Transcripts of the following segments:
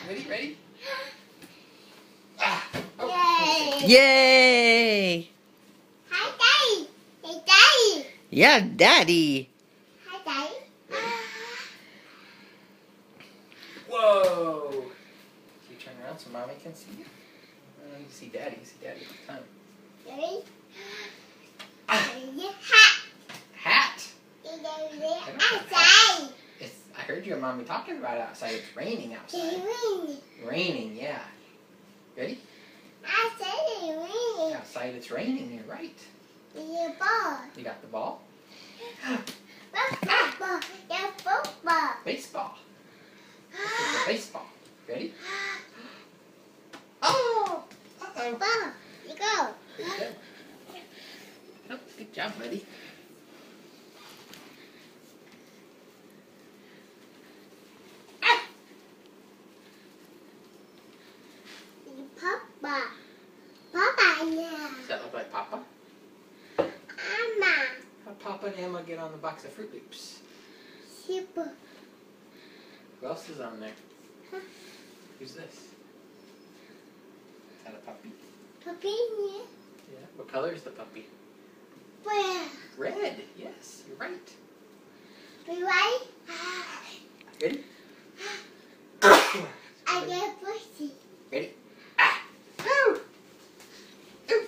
Ready? Ready? Yay! Yay! Hi, Daddy. Hey, Daddy. Yeah, Daddy. Hi, Daddy. Whoa! Can you turn around so Mommy can see you? You see Daddy. You see Daddy all the time. Ready? Ah, Hat. hat! Outside. I heard you and Mommy talking about outside. It's raining outside. Raining, yeah. Ready? Outside. Outside it's raining. You're right. The ball. You got the ball? Football. The football. Baseball. This is a baseball. Ready? Oh! Uh-oh. Ball. You go. Good. Oh, good job, buddy. Papa. Papa, yeah. Does that look like Papa? Mama. How'd Papa and Emma get on the box of Fruit Loops? Super. Who else is on there? Huh? Who's this? Is that a puppy? Puppy, yeah. Yeah. What color is the puppy? Where? Red. Yes, you're right. We right? Ready? I get pussy. Ready? Ah! Woo! Ooh!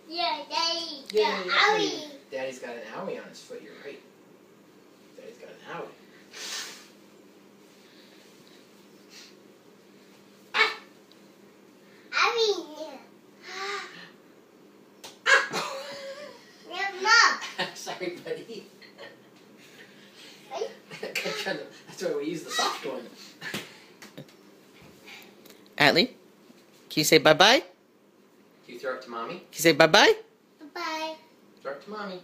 Yeah, Daddy. Yay, Yeah, owie. Daddy's got an owie on his foot. You're right. Daddy's got an owie. Owie. Yeah, Mom. Sorry, buddy. Right? That's why we use the soft one. Atlee, can you say bye-bye? Do you throw it to Mommy? Can you say bye-bye? Bye. Throw it to Mommy.